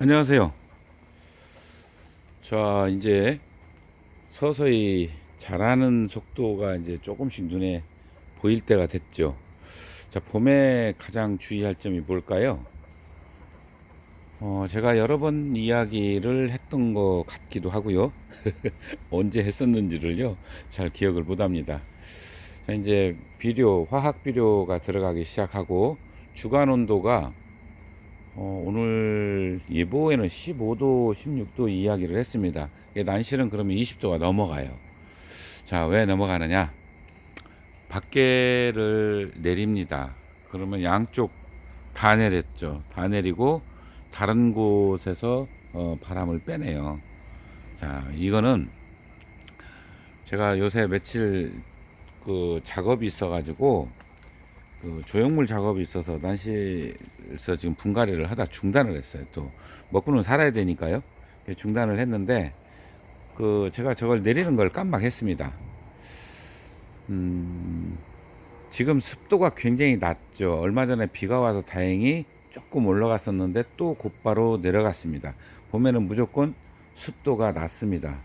안녕하세요. 자, 이제 서서히 자라는 속도가 이제 조금씩 눈에 보일 때가 됐죠. 자, 봄에 가장 주의할 점이 뭘까요? 제가 여러 번 이야기를 했던 것 같기도 하고요. 언제 했었는지를요, 잘 기억을 못 합니다. 자, 이제 비료, 화학 비료가 들어가기 시작하고 주간 온도가 오늘 예보에는 15도, 16도 이야기를 했습니다. 난실은 그러면 20도가 넘어가요. 자, 왜 넘어가느냐? 밖에를 내립니다. 그러면 양쪽 다 내렸죠. 다 내리고 다른 곳에서 바람을 빼내요. 자, 이거는 제가 요새 며칠 그 작업이 있어가지고 그 조형물 작업이 있어서 난시에서 지금 분갈이를 하다 중단을 했어요. 또 먹고는 살아야 되니까요. 중단을 했는데 그 제가 저걸 내리는 걸 깜빡했습니다. 음, 지금 습도가 굉장히 낮죠. 얼마 전에 비가 와서 다행히 조금 올라갔었는데 또 곧바로 내려갔습니다. 봄에는 무조건 습도가 낮습니다.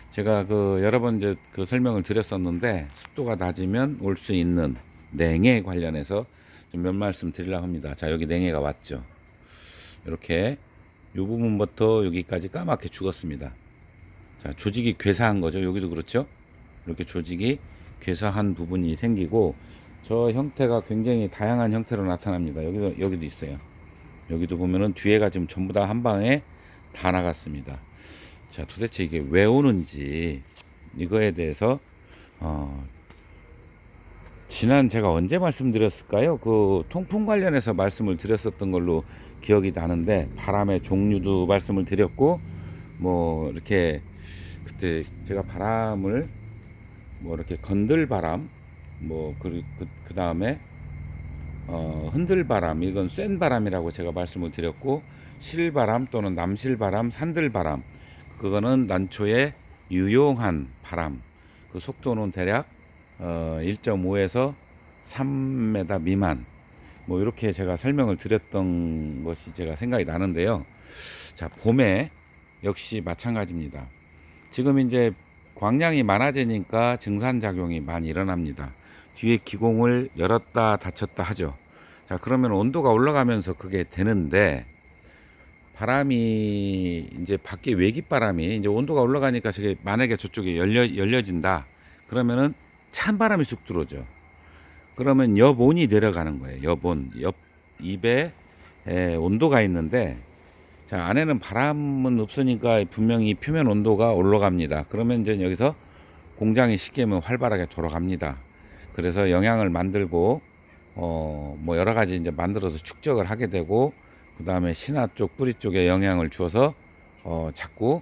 제가 그 여러 번 이제 그 설명을 드렸었는데 습도가 낮으면 올 수 있는 냉해 관련해서 좀 몇 말씀 드리려고 합니다. 자, 여기 냉해가 왔죠. 이렇게 이 부분부터 여기까지 까맣게 죽었습니다. 자, 조직이 괴사한 거죠. 여기도 그렇죠. 이렇게 조직이 괴사한 부분이 생기고 저 형태가 굉장히 다양한 형태로 나타납니다. 여기도 있어요. 여기도 보면은 뒤에가 지금 전부 다 한 방에 다 나갔습니다. 자, 도대체 이게 왜 오는지 이거에 대해서 어, 지난 제가 언제 말씀드렸을까요? 그 통풍 관련해서 말씀을 드렸었던 걸로 기억이 나는데 바람의 종류도 말씀을 드렸고 뭐 이렇게 그때 제가 바람을 뭐 이렇게 건들 바람 그 다음에 흔들바람, 이건 센 바람이라고 제가 말씀을 드렸고, 실바람 또는 남실바람, 산들바람, 그거는 난초에 유용한 바람, 그 속도는 대략 1.5에서 3m 미만, 뭐 이렇게 제가 설명을 드렸던 것이 제가 생각이 나는데요. 자, 봄에 역시 마찬가지입니다. 지금 이제 광량이 많아지니까 증산작용이 많이 일어납니다. 뒤에 기공을 열었다 닫혔다 하죠. 자, 그러면 온도가 올라가면서 그게 되는데 바람이 이제 밖에 외깃바람이 이제 온도가 올라가니까 저게 만약에 저쪽에 열려진다. 그러면은 찬 바람이 쑥 들어오죠. 그러면 옆온이 내려가는 거예요. 옆온, 옆 입에 온도가 있는데 자, 안에는 바람은 없으니까 분명히 표면 온도가 올라갑니다. 그러면 이제 여기서 공장이 쉽게 면 활발하게 돌아갑니다. 그래서 영양을 만들고 뭐 여러 가지 이제 만들어서 축적을 하게 되고 그 다음에 신화 쪽 뿌리 쪽에 영양을 주어서 자꾸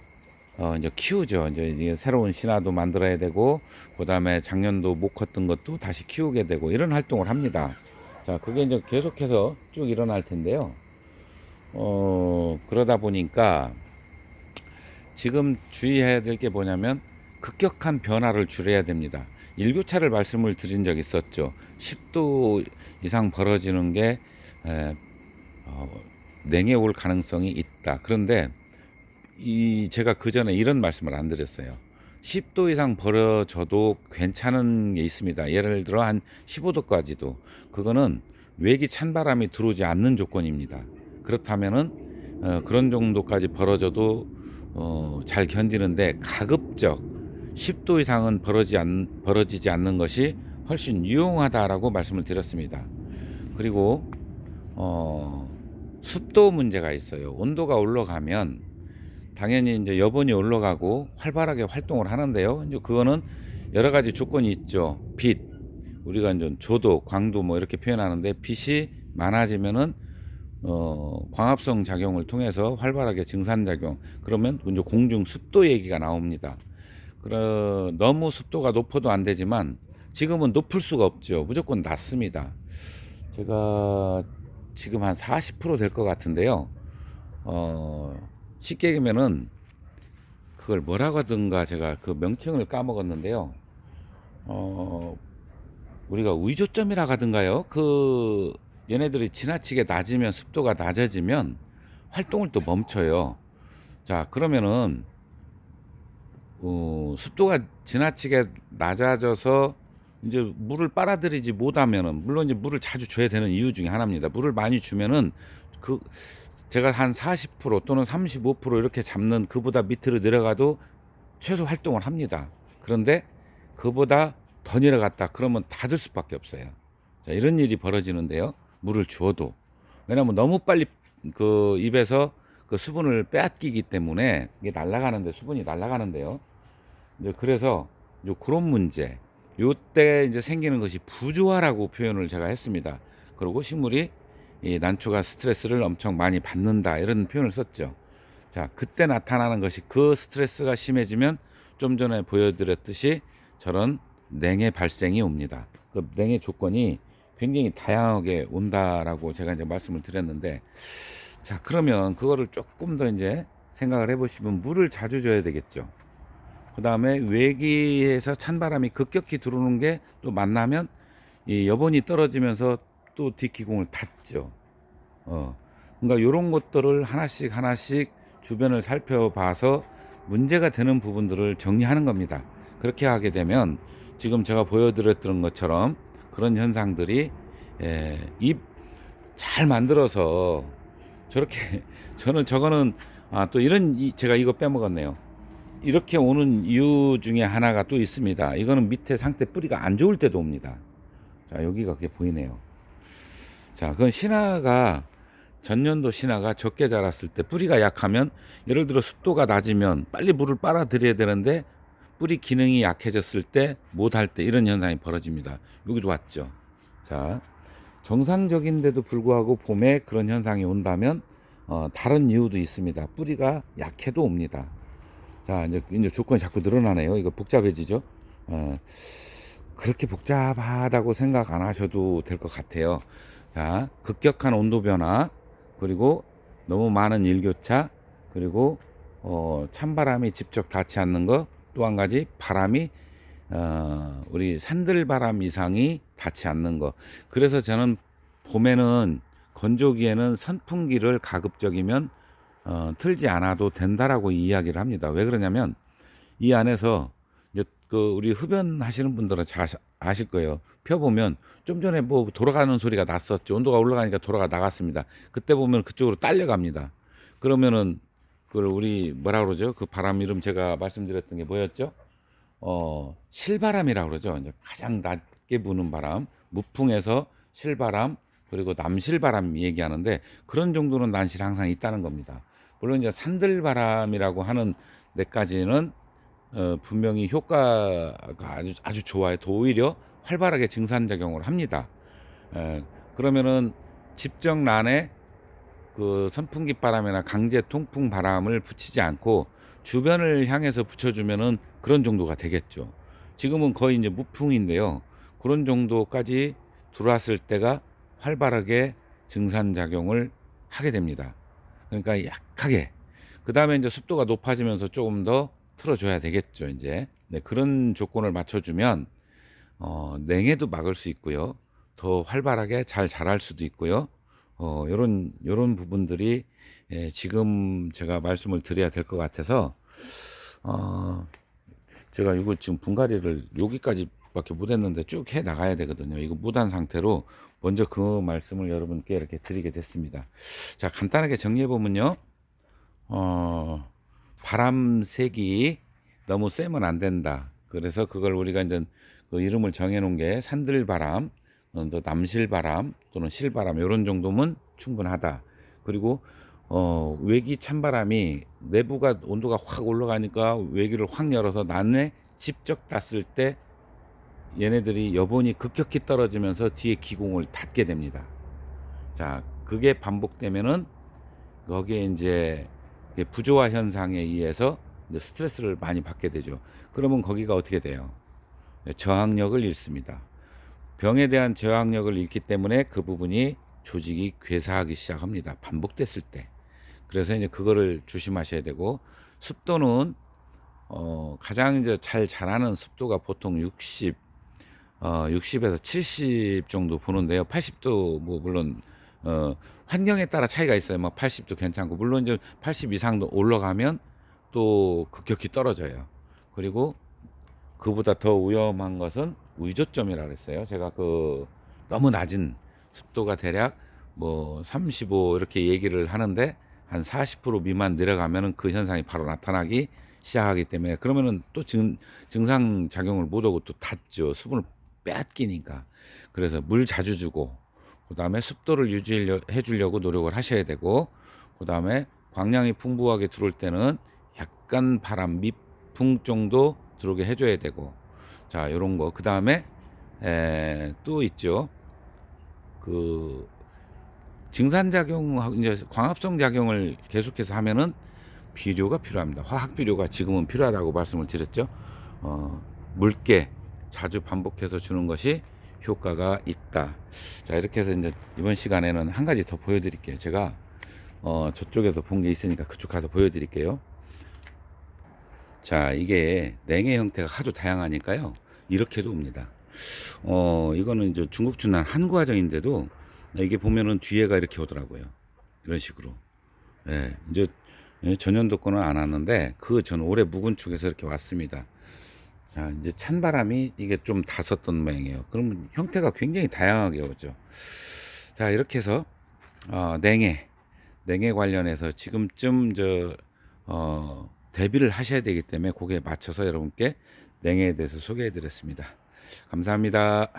이제 키우죠. 이제 새로운 신화도 만들어야 되고 그 다음에 작년도 못 컸던 것도 다시 키우게 되고 이런 활동을 합니다. 자, 그게 이제 계속해서 쭉 일어날 텐데요. 그러다 보니까 지금 주의해야 될 게 뭐냐면 급격한 변화를 줄여야 됩니다. 일교차를 말씀을 드린 적 있었죠. 10도 이상 벌어지는 게 어, 냉해 올 가능성이 있다. 그런데 제가 그 전에 이런 말씀을 안 드렸어요. 10도 이상 벌어져도 괜찮은 게 있습니다. 예를 들어 한 15도까지도. 그거는 외기 찬바람이 들어오지 않는 조건입니다. 그렇다면은 그런 정도까지 벌어져도 잘 견디는데 가급적 10도 이상은 벌어지지 않는 것이 훨씬 유용하다라고 말씀을 드렸습니다. 그리고 습도 문제가 있어요. 온도가 올라가면 당연히 이제 여본이 올라가고 활발하게 활동을 하는데요. 이제 그거는 여러 가지 조건이 있죠. 빛, 우리가 이제 조도, 광도 뭐 이렇게 표현하는데 빛이 많아지면은 광합성 작용을 통해서 활발하게 증산작용, 그러면 이제 공중 습도 얘기가 나옵니다. 너무 습도가 높아도 안 되지만 지금은 높을 수가 없죠. 무조건 낮습니다. 제가 지금 한 40%될 것 같은데요. 쉽게 얘기하면은 그걸 뭐라고 하던가 제가 그 명칭을 까먹었는데요. 어, 우리가 의조점이라 하던가요? 그 얘네들이 지나치게 낮으면 습도가 낮아지면 활동을 또 멈춰요. 자, 그러면은 습도가 지나치게 낮아져서 이제 물을 빨아들이지 못하면은, 물론 이제 물을 자주 줘야 되는 이유 중에 하나입니다. 물을 많이 주면은 그 제가 한 40% 또는 35% 이렇게 잡는 그보다 밑으로 내려가도 최소 활동을 합니다. 그런데 그보다 더 내려갔다 그러면 닫을 수밖에 없어요. 자, 이런 일이 벌어지는데요. 물을 주어도. 왜냐하면 너무 빨리 그 입에서 그 수분을 빼앗기기 때문에 이게 날아가는데, 수분이 날아가는데요. 이제 그래서 그런 문제, 요때 이제 생기는 것이 부조화라고 표현을 제가 했습니다. 그리고 식물이 이 난초가 스트레스를 엄청 많이 받는다, 이런 표현을 썼죠. 자, 그때 나타나는 것이, 그 스트레스가 심해지면 좀 전에 보여드렸듯이 저런 냉해 발생이 옵니다. 그 냉해 조건이 굉장히 다양하게 온다라고 제가 이제 말씀을 드렸는데, 자, 그러면 그거를 조금 더 이제 생각을 해보시면 물을 자주 줘야 되겠죠. 그 다음에 외기에서 찬바람이 급격히 들어오는 게 또 만나면 이 여본이 떨어지면서 또 뒷기공을 닫죠. 그러니까 이런 것들을 하나씩 하나씩 주변을 살펴봐서 문제가 되는 부분들을 정리하는 겁니다. 그렇게 하게 되면 지금 제가 보여드렸던 것처럼 그런 현상들이 입 잘 만들어서 저렇게 저는 저거는 또 이런 제가 이거 빼먹었네요. 이렇게 오는 이유 중에 하나가 또 있습니다. 이거는 밑에 상태 뿌리가 안 좋을 때도 옵니다. 자, 여기가 그게 보이네요. 자, 그건 신화가, 전년도 신화가 적게 자랐을 때 뿌리가 약하면, 예를 들어 습도가 낮으면 빨리 물을 빨아들여야 되는데 뿌리 기능이 약해졌을 때 못할 때 이런 현상이 벌어집니다. 여기도 왔죠. 자, 정상적인데도 불구하고 봄에 그런 현상이 온다면 다른 이유도 있습니다. 뿌리가 약해도 옵니다. 자, 이제 조건이 자꾸 늘어나네요. 이거 복잡해지죠. 그렇게 복잡하다고 생각 안 하셔도 될 것 같아요. 자, 급격한 온도 변화, 그리고 너무 많은 일교차, 그리고 찬바람이 직접 닿지 않는 것, 또 한 가지 바람이 우리 산들바람 이상이 닿지 않는 것. 그래서 저는 봄에는, 건조기에는 선풍기를 가급적이면 틀지 않아도 된다라고 이야기를 합니다. 왜 그러냐면 이 안에서 이제 그 우리 흡연하시는 분들은 잘 아실 거예요. 펴보면 좀 전에 뭐 돌아가는 소리가 났었죠. 온도가 올라가니까 돌아가 나갔습니다. 그때 보면 그쪽으로 딸려갑니다. 그러면은 그걸 우리 뭐라 그러죠? 그 바람 이름 제가 말씀드렸던 게 뭐였죠? 실바람이라고 그러죠. 이제 가장 낮게 부는 바람, 무풍에서 실바람, 그리고 남실바람 얘기하는데, 그런 정도는 난실 항상 있다는 겁니다. 물론 이제 산들바람이라고 하는 데까지는 분명히 효과가 아주 좋아요. 더 오히려 활발하게 증산작용을 합니다. 그러면은 집정란에 그 선풍기 바람이나 강제 통풍 바람을 붙이지 않고 주변을 향해서 붙여주면은 그런 정도가 되겠죠. 지금은 거의 이제 무풍인데요. 그런 정도까지 들어왔을 때가 활발하게 증산작용을 하게 됩니다. 그러니까 약하게. 그 다음에 이제 습도가 높아지면서 조금 더 틀어줘야 되겠죠. 이제 네, 그런 조건을 맞춰주면 냉해도 막을 수 있고요. 더 활발하게 잘 자랄 수도 있고요. 요런 부분들이 지금 제가 말씀을 드려야 될 것 같아서 제가 이거 지금 분갈이를 여기까지밖에 못 했는데 쭉 해 나가야 되거든요. 이거 못한 상태로 먼저 그 말씀을 여러분께 이렇게 드리게 됐습니다. 자, 간단하게 정리해 보면요. 바람색이 너무 세면 안 된다. 그래서 그걸 우리가 이제 그 이름을 정해 놓은 게 산들바람, 또 남실바람 또는 실바람, 이런 정도면 충분하다. 그리고 외기 찬바람이 내부가 온도가 확 올라가니까 외기를 확 열어서 난에 직접 닿았을 때 얘네들이 여본이 급격히 떨어지면서 뒤에 기공을 닫게 됩니다. 자, 그게 반복되면은 거기에 이제 부조화 현상에 의해서 이제 스트레스를 많이 받게 되죠. 그러면 거기가 어떻게 돼요? 저항력을 잃습니다. 병에 대한 저항력을 잃기 때문에 그 부분이 조직이 괴사하기 시작합니다. 반복됐을 때. 그래서 이제 그거를 조심하셔야 되고, 습도는 가장 이제 잘 자라는 습도가 보통 60에서 70 정도 보는데요. 80도 뭐 물론 환경에 따라 차이가 있어요. 뭐 80도 괜찮고 물론 이제 80 이상도 올라가면 또 급격히 떨어져요. 그리고 그보다 더 위험한 것은 위조점이라고 그랬어요. 제가 그 너무 낮은 습도가 대략 뭐 35 이렇게 얘기를 하는데 한 40% 미만 내려가면은 그 현상이 바로 나타나기 시작하기 때문에 그러면은 또 증상 작용을 못 하고 또 닿죠. 수분을 빼앗기니까. 그래서 물 자주 주고 그다음에 습도를 유지해 주려고 노력을 하셔야 되고 그다음에 광량이 풍부하게 들어올 때는 약간 바람 밑풍 정도 들어오게 해줘야 되고 자 요런 거 그다음에 또 있죠. 그 증산작용 이제 광합성 작용을 계속해서 하면은 비료가 필요합니다. 화학 비료가 지금은 필요하다고 말씀을 드렸죠. 물개 자주 반복해서 주는 것이 효과가 있다. 자 이렇게 해서 이제 이번 시간에는 한 가지 더 보여드릴게요. 제가 저쪽에서 본 게 있으니까 그쪽 가서 보여드릴게요. 자 이게 냉해 형태가 하도 다양하니까요. 이렇게도 옵니다. 이거는 이제 중국 준한 한구 화정인데도 이게 보면은 뒤에가 이렇게 오더라고요. 이런 식으로. 예, 이제 전년도 거는 안 왔는데 그 전 올해 묵은 쪽에서 이렇게 왔습니다. 자, 이제 찬바람이 이게 좀 닿았던 모양이에요. 그러면 형태가 굉장히 다양하게 오죠. 자, 이렇게 해서 냉해 관련해서 지금쯤 대비를 하셔야 되기 때문에 거기에 맞춰서 여러분께 냉해에 대해서 소개해 드렸습니다. 감사합니다.